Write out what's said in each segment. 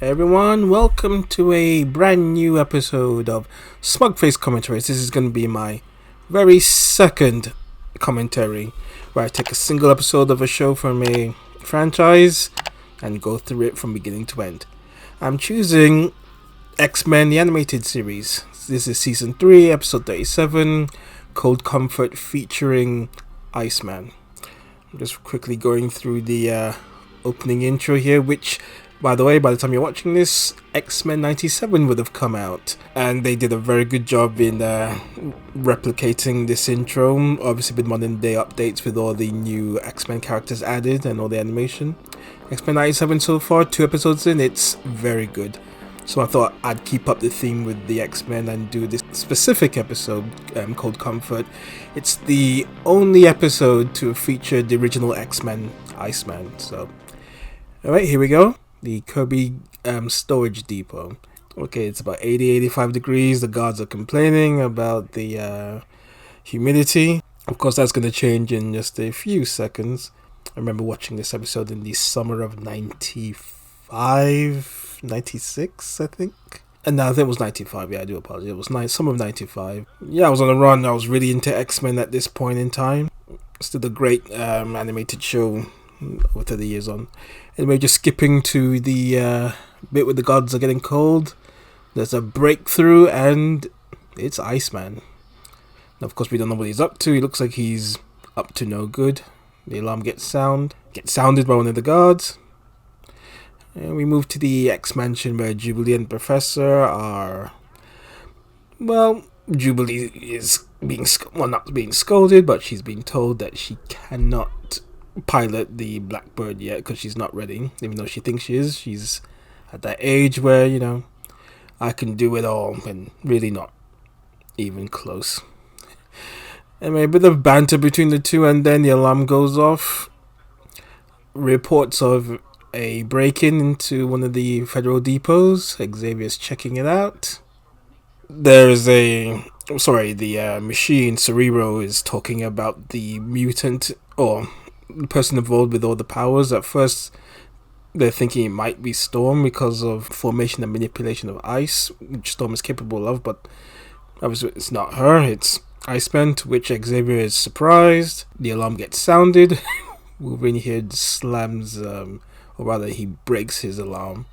Hey everyone, welcome to a brand new episode of SmugFace Commentaries. This is going to be my very second commentary where I take a single episode of a show from a franchise and go through it from beginning to end. I'm choosing X-Men the Animated Series. This is Season 3, Episode 37, Cold Comfort featuring Iceman. I'm just quickly going through the opening intro here, which, by the way, by the time you're watching this, X-Men 97 would have come out. And they did a very good job in replicating this intro, obviously with modern day updates with all the new X-Men characters added and all the animation. X-Men 97 so far, 2 episodes in, it's very good. So I thought I'd keep up the theme with the X-Men and do this specific episode, Cold Comfort. It's the only episode to feature the original X-Men, Iceman. So, alright, here we go. The Kirby storage depot. Okay, it's about 80-85 degrees. The guards are complaining about the humidity. Of course, that's going to change in just a few seconds. I remember watching this episode in the summer of 95, 96, I think. And no, I think it was 95. Yeah, I do apologize. It was summer of 95. Yeah, I was on a run. I was really into X-Men at this point in time. Still a great animated show over 30 years on. Anyway, just skipping to the bit where the gods are getting cold. There's a breakthrough and it's Iceman. Now, of course, we don't know what he's up to. He looks like he's up to no good. The alarm gets sounded by one of the guards. And we move to the X-Mansion where Jubilee and Professor are... Well, Jubilee is not being scolded, but she's being told that she cannot pilot the Blackbird yet because she's not ready, even though she thinks she is. She's at that age where, you know, I can do it all, and really not even close. Anyway, a bit of banter between the two, and then the alarm goes off. Reports of a break-in into one of the federal depots. Xavier's checking it out. There's the machine, Cerebro, is talking about the mutant, or the person involved with all the powers. At first, they're thinking it might be Storm because of formation and manipulation of ice, which Storm is capable of, but obviously it's not her, it's Iceman, to which Xavier is surprised. The alarm gets sounded. Wolverine here slams, or rather he breaks his alarm,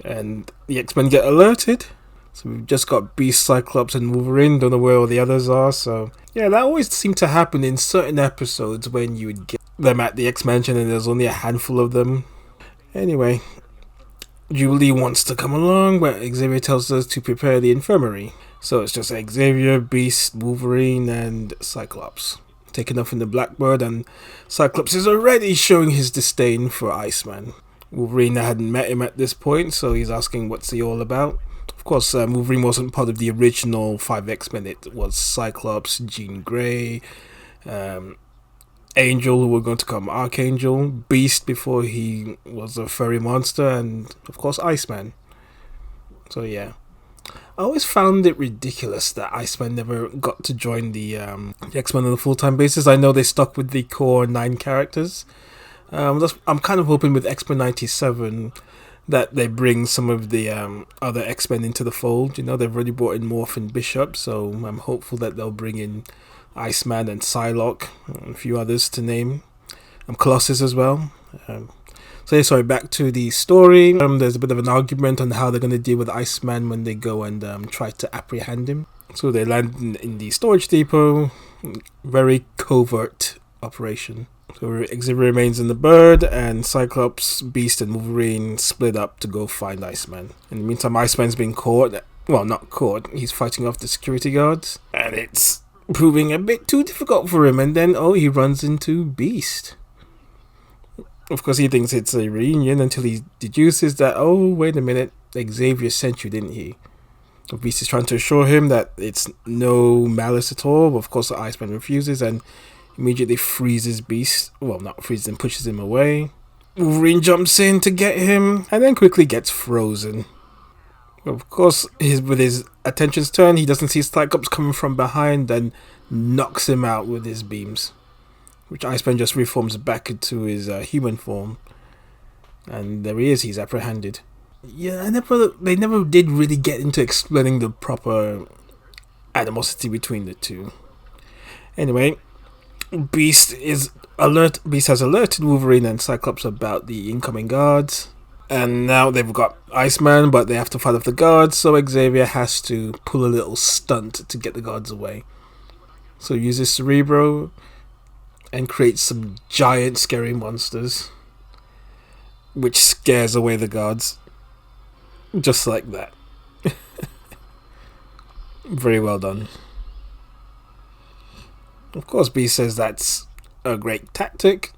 and the X-Men get alerted. So we've just got Beast, Cyclops and Wolverine. Don't know where all the others are. So yeah, that always seemed to happen in certain episodes when you would get them at the X-Mansion and there's only a handful of them. Anyway, Jubilee wants to come along, but Xavier tells us to prepare the infirmary. So it's just Xavier, Beast, Wolverine and Cyclops taking off in the Blackbird, and Cyclops is already showing his disdain for Iceman. Wolverine hadn't met him at this point, so he's asking what's he all about. Of course, Wolverine wasn't part of the original 5 X-Men. It was Cyclops, Jean Grey, Angel, who were going to come Archangel, Beast before he was a furry monster, and of course Iceman. So yeah, I always found it ridiculous that Iceman never got to join the X-Men on a full-time basis. I know they stuck with the core 9 characters. I'm kind of hoping with X-Men 97 that they bring some of the other X-Men into the fold. You know, they've already brought in Morph and Bishop, so I'm hopeful that they'll bring in Iceman and Psylocke, and a few others to name. Colossus as well. Back to the story. There's a bit of an argument on how they're going to deal with Iceman when they go and try to apprehend him. So they land in the storage depot. Very covert operation. So Xavier remains in the bird, and Cyclops, Beast and Wolverine split up to go find Iceman. In the meantime, Iceman's been caught. Well, not caught. He's fighting off the security guards, and it's proving a bit too difficult for him. And then, he runs into Beast. Of course, he thinks it's a reunion until he deduces that, wait a minute, Xavier sent you, didn't he? So Beast is trying to assure him that it's no malice at all. But of course, the Iceman refuses and immediately freezes Beast. Well, not freezes him, pushes him away. Wolverine jumps in to get him and then quickly gets frozen. Of course, with his attention's turned, he doesn't see Cyclops coming from behind and knocks him out with his beams, which Iceman just reforms back into his human form. And there he is, he's apprehended. Yeah, they never did really get into explaining the proper animosity between the two. Anyway, Beast has alerted Wolverine and Cyclops about the incoming guards. And now they've got Iceman, but they have to fight off the guards, so Xavier has to pull a little stunt to get the guards away. So he uses Cerebro and creates some giant scary monsters, which scares away the guards. Just like that. Very well done. Of course, Beast says that's a great tactic,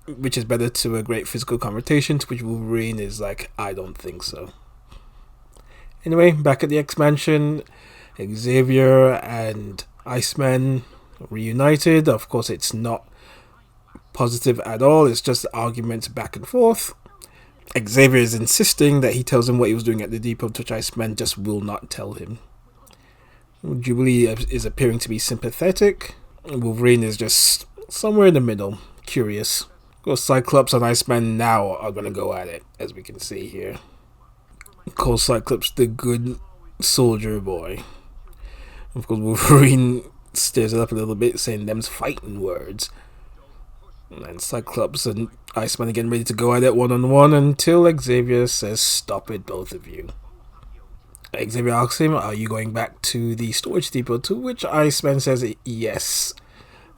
which is better to a great physical confrontation, to which Wolverine is like, I don't think so. Anyway, back at the X-Mansion, Xavier and Iceman reunited. Of course, it's not positive at all, it's just arguments back and forth. Xavier is insisting that he tells him what he was doing at the depot, to which Iceman just will not tell him. Jubilee is appearing to be sympathetic. Wolverine is just somewhere in the middle, curious. Of course, Cyclops and Iceman now are going to go at it, as we can see here. Calls Cyclops the good soldier boy. Of course, Wolverine stirs it up a little bit, saying them's fighting words. And Cyclops and Iceman are getting ready to go at it one-on-one until Xavier says, stop it, both of you. Xavier asks him, are you going back to the storage depot? To which Iceman says, yes.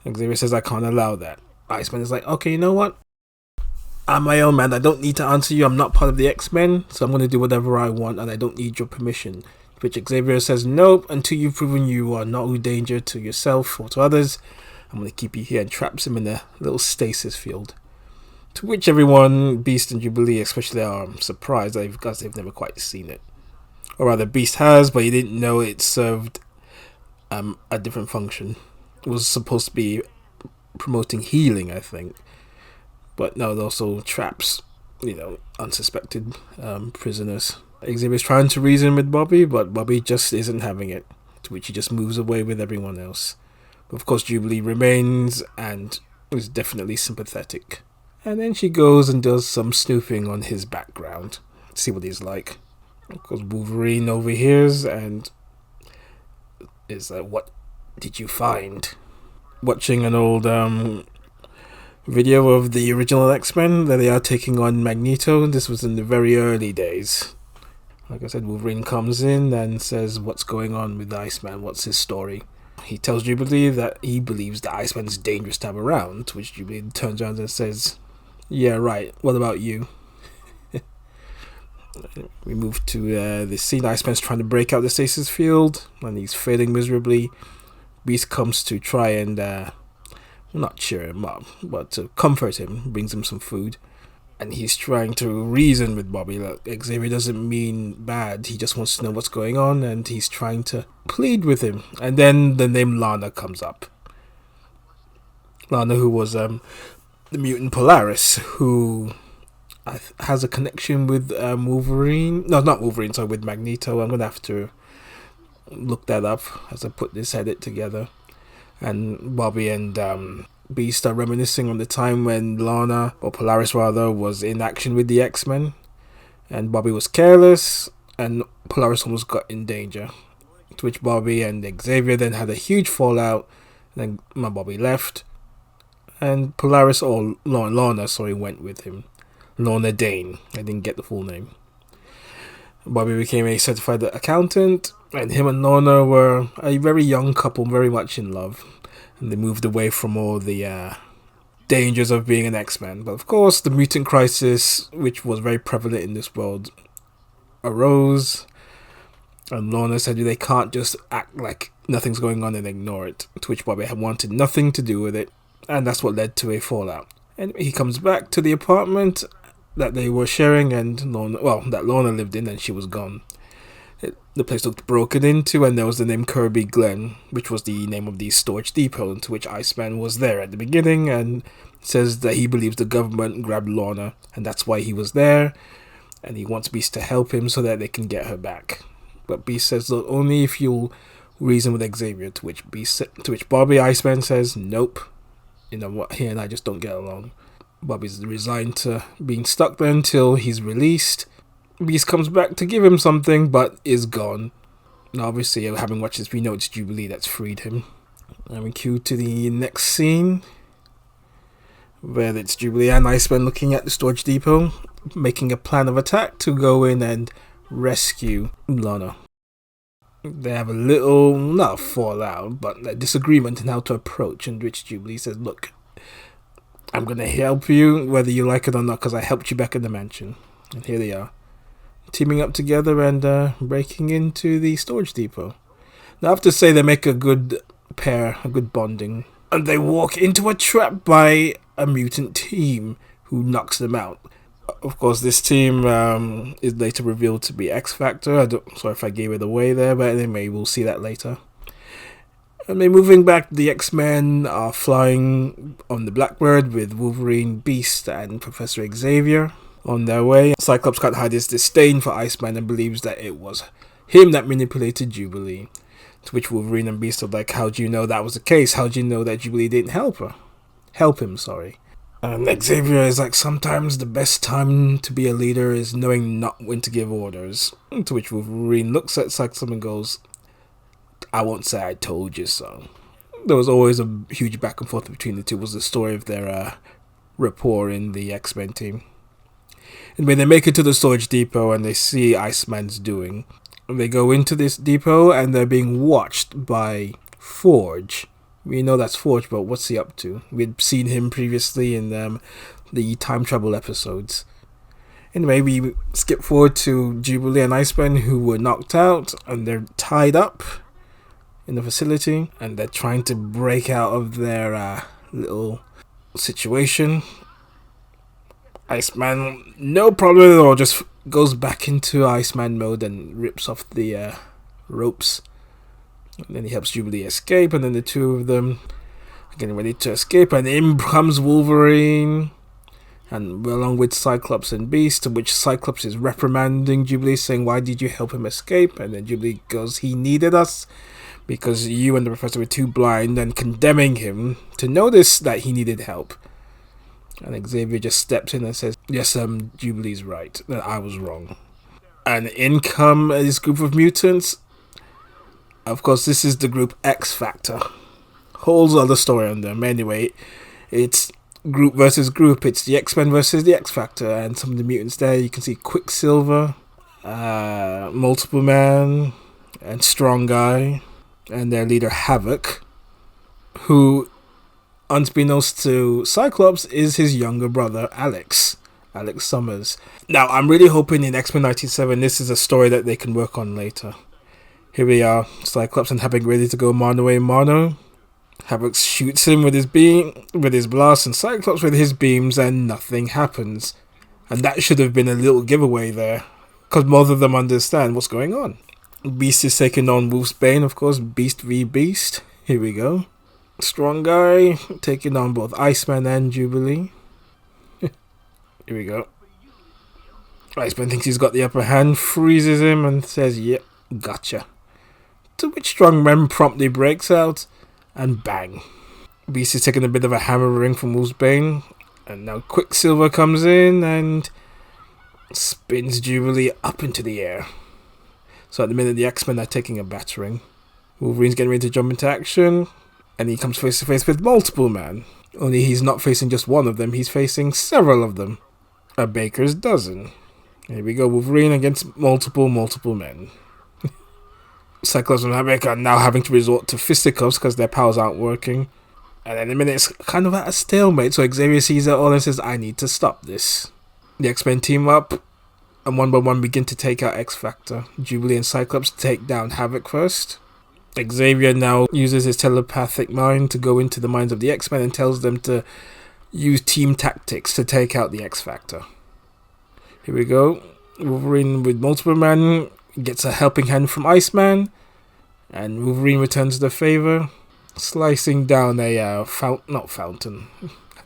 Xavier says, I can't allow that. Iceman is like, okay, you know what? I'm my own man. I don't need to answer you. I'm not part of the X-Men, so I'm going to do whatever I want, and I don't need your permission. Which Xavier says, nope, until you've proven you are not a danger to yourself or to others, I'm going to keep you here, and traps him in a little stasis field. To which everyone, Beast and Jubilee especially, are surprised because they've never quite seen it. Or rather, Beast has, but he didn't know it served a different function. It was supposed to be promoting healing, I think. But no, it also traps, unsuspected prisoners. Xavier's trying to reason with Bobby, but Bobby just isn't having it, to which he just moves away with everyone else. But of course, Jubilee remains and is definitely sympathetic. And then she goes and does some snooping on his background, see what he's like. Of course, Wolverine overhears and is like, what did you find? Watching an old video of the original X-Men that they are taking on Magneto. This was in the very early days. Like I said, Wolverine comes in and says, what's going on with the Iceman? What's his story? He tells Jubilee that he believes the Iceman's dangerous to have around, to which Jubilee turns around and says, yeah, right, what about you? We move to the scene. Iceman's trying to break out the stasis field, and he's failing miserably. Beast comes to try and, not cheer him up, but to comfort him, brings him some food. And he's trying to reason with Bobby. Like, Xavier doesn't mean bad, he just wants to know what's going on, and he's trying to plead with him. And then the name Lana comes up. Lana, who was the mutant Polaris, who has a connection with Wolverine. No, not Wolverine, sorry, with Magneto. I'm going to have to look that up as I put this edit together. And Bobby and Beast are reminiscing on the time when Lana, or Polaris rather, was in action with the X-Men. And Bobby was careless, and Polaris almost got in danger. To which Bobby and Xavier then had a huge fallout. And then Bobby left. And Polaris, or Lana, went with him. Lorna Dane. I didn't get the full name. Bobby became a certified accountant, and him and Lorna were a very young couple, very much in love. And they moved away from all the dangers of being an X-Men. But of course, the mutant crisis, which was very prevalent in this world, arose. And Lorna said they can't just act like nothing's going on and ignore it. To which Bobby had wanted nothing to do with it. And that's what led to a fallout. And he comes back to the apartment that they were sharing, and that Lorna lived in, and she was gone. The place looked broken into, and there was the name Kirby Glen, which was the name of the storage depot, to which Iceman was there at the beginning, and says that he believes the government grabbed Lorna, and that's why he was there, and he wants Beast to help him so that they can get her back. But Beast says, look, only if you'll reason with Xavier, to which Bobby Iceman says, nope. You know what, he and I just don't get along. Bobby's resigned to being stuck there until he's released. Beast comes back to give him something, but is gone. Now, obviously, having watched this, we know it's Jubilee that's freed him. And we cue to the next scene, where it's Jubilee and Iceman looking at the storage depot, making a plan of attack to go in and rescue Lana. They have a little, not fallout, but a disagreement in how to approach, in which Jubilee says, look, I'm going to help you whether you like it or not, because I helped you back in the mansion. And here they are, teaming up together and breaking into the storage depot. Now I have to say they make a good pair, a good bonding. And they walk into a trap by a mutant team who knocks them out. Of course, this team is later revealed to be X Factor. Sorry if I gave it away there, but anyway, we'll see that later. I mean, moving back, the X-Men are flying on the Blackbird with Wolverine, Beast, and Professor Xavier on their way. Cyclops can't hide his disdain for Iceman and believes that it was him that manipulated Jubilee. To which Wolverine and Beast are like, how do you know that was the case? How do you know that Jubilee didn't help him? And Xavier is like, sometimes the best time to be a leader is knowing not when to give orders. To which Wolverine looks at Cyclops and goes, I won't say I told you so. There was always a huge back and forth between the two. It was the story of their rapport in the X-Men team. And when they make it to the storage depot and they see Iceman's doing, they go into this depot and they're being watched by Forge. We know that's Forge, but what's he up to? We'd seen him previously in the time travel episodes. Anyway, we skip forward to Jubilee and Iceman, who were knocked out and they're tied up in the facility and they're trying to break out of their little situation. Iceman, no problem at all, just goes back into Iceman mode and rips off the ropes. And then he helps Jubilee escape, and then the two of them are getting ready to escape, and in comes Wolverine, and along with Cyclops and Beast, which Cyclops is reprimanding Jubilee, saying, why did you help him escape? And then Jubilee goes, he needed us, because you and the Professor were too blind, and condemning him to notice that he needed help. And Xavier just steps in and says, yes, Jubilee's right, that I was wrong. And in come this group of mutants. Of course, this is the group X Factor. Whole other story on them. Anyway, it's group versus group. It's the X-Men versus the X Factor. And some of the mutants there, you can see Quicksilver, Multiple Man, and Strong Guy, and their leader Havoc, who, unbeknownst to Cyclops, is his younger brother, Alex Summers. Now, I'm really hoping in X-Men 97 this is a story that they can work on later. Here we are, Cyclops and Havoc ready to go mono a mono. Havoc shoots him with his blast, and Cyclops with his beams, and nothing happens. And that should have been a little giveaway there, because both of them understand what's going on. Beast is taking on Wolfsbane, of course, Beast v Beast. Here we go. Strong Guy taking on both Iceman and Jubilee. Here we go. Iceman thinks he's got the upper hand, freezes him, and says, yep, gotcha. To which Strong Man promptly breaks out, and bang. Beast is taking a bit of a hammering from Wolfsbane, and now Quicksilver comes in and spins Jubilee up into the air. So at the minute, the X-Men are taking a battering. Wolverine's getting ready to jump into action, and he comes face to face with Multiple Man. Only he's not facing just one of them, he's facing several of them. A baker's dozen. Here we go, Wolverine against multiple men. Cyclops and Havoc are now having to resort to fisticuffs because their powers aren't working. And in a minute, it's kind of at a stalemate, so Xavier sees it all and says, I need to stop this. The X-Men team up, and one by one begin to take out X-Factor. Jubilee and Cyclops take down Havoc first. Xavier now uses his telepathic mind to go into the minds of the X-Men and tells them to use team tactics to take out the X-Factor. Here we go. Wolverine with Multiple Man gets a helping hand from Iceman, and Wolverine returns the favor, slicing down a fountain,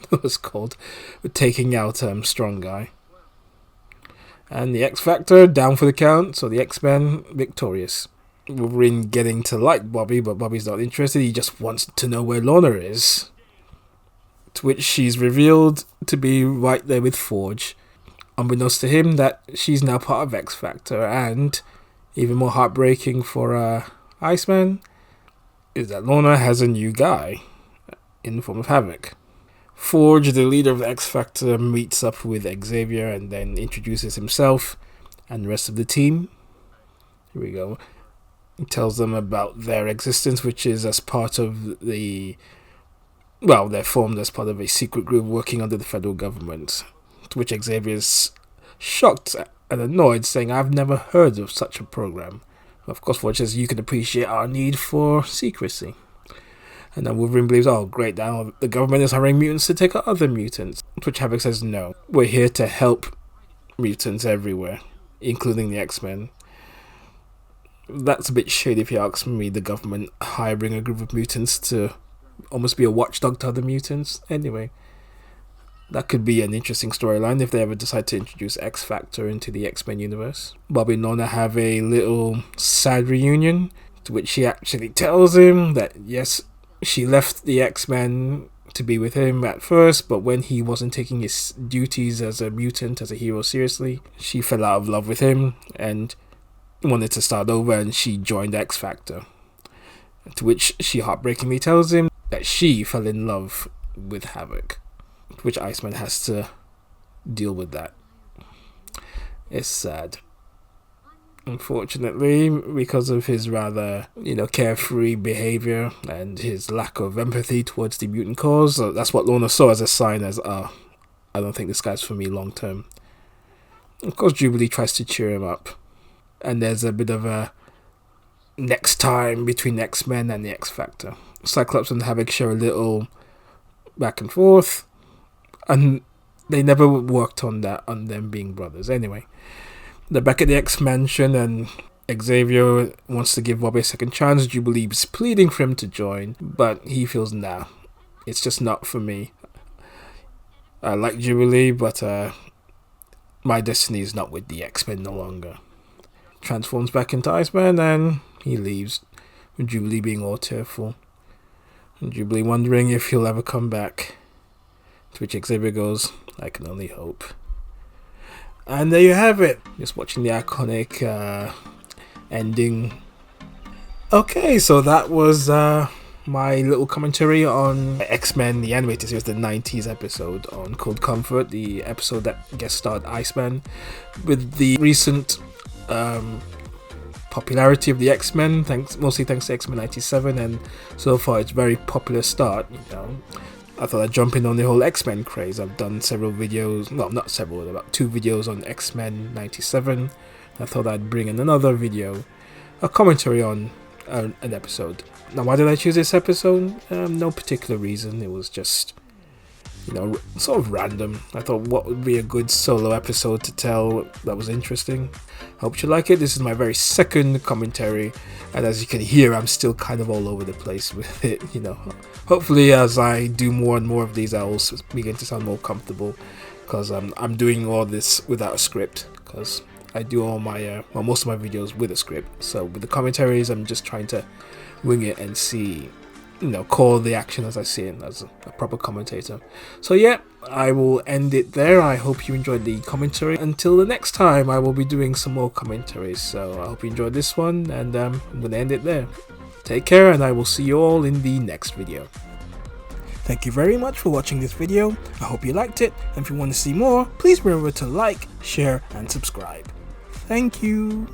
what it's called, with taking out Strong Guy. And the X Factor down for the count, so the X-Men victorious. Wolverine getting to like Bobby, but Bobby's not interested. He just wants to know where Lana is. To which she's revealed to be right there with Forge. unbeknownst to him, that she's now part of X Factor. And even more heartbreaking for Iceman is that Lorna has a new guy in the form of Havoc. Forge, the leader of the X Factor, meets up with Xavier and then introduces himself and the rest of the team. Here we go. He tells them about their existence, which is as part of they're formed as part of a secret group working under the federal government. To which Xavier's shocked and annoyed, saying, "I've never heard of such a program." Of course, Forge says, "You can appreciate our need for secrecy." And then Wolverine believes, "Oh, great, now the government is hiring mutants to take out other mutants." To which Havoc says, "No, we're here to help mutants everywhere, including the X-Men." That's a bit shady if you ask me, the government hiring a group of mutants to almost be a watchdog to other mutants. Anyway, that could be an interesting storyline if they ever decide to introduce X Factor into the X-Men universe. Bobby and Lorna have a little sad reunion, to which she actually tells him that yes, she left the X-Men to be with him at first, but when he wasn't taking his duties as a mutant, as a hero seriously, she fell out of love with him and wanted to start over, and she joined X Factor. To which she heartbreakingly tells him that she fell in love with Havoc, to which Iceman has to deal with that. It's sad. Unfortunately, because of his rather, carefree behavior and his lack of empathy towards the mutant cause, that's what Lorna saw as a sign as, I don't think this guy's for me long term. Of course, Jubilee tries to cheer him up. And there's a bit of a next time between X-Men and the X Factor. Cyclops and Havoc share a little back and forth, and they never worked on them being brothers. Anyway, they're back at the X-Mansion, and Xavier wants to give Bobby a second chance. Jubilee is pleading for him to join, but he feels, nah, it's just not for me. I like Jubilee, but my destiny is not with the X-Men no longer. Transforms back into Iceman and he leaves, with Jubilee being all tearful. And Jubilee wondering if he'll ever come back. To which Xavier goes, "I can only hope." And there you have it. Just watching the iconic ending. Okay, so that was my little commentary on X-Men, the animated series, the 90s episode on Cold Comfort, the episode that guest starred Iceman. With the recent popularity of the X-Men, mostly thanks to X-Men 97, and so far it's very popular start. I thought I'd jump in on the whole X-Men craze. I've done several videos, well, not several, about 2 videos on X-Men 97. I thought I'd bring in another video, a commentary on an episode. Now, why did I choose this episode? No particular reason. It was just, sort of random. I thought, what would be a good solo episode to tell that was interesting? Hope you like it. This is my very second commentary, and as you can hear, I'm still kind of all over the place with it. Hopefully as I do more and more of these, I will begin to sound more comfortable, because I'm doing all this without a script, because I do all my most of my videos with a script. So with the commentaries, I'm just trying to wing it and see, call the action as I see it as a proper commentator. So yeah, I will end it there. I hope you enjoyed the commentary. Until the next time, I will be doing some more commentaries. So I hope you enjoyed this one, and I'm going to end it there. Take care, and I will see you all in the next video. Thank you very much for watching this video. I hope you liked it, and if you want to see more, please remember to like, share, and subscribe. Thank you.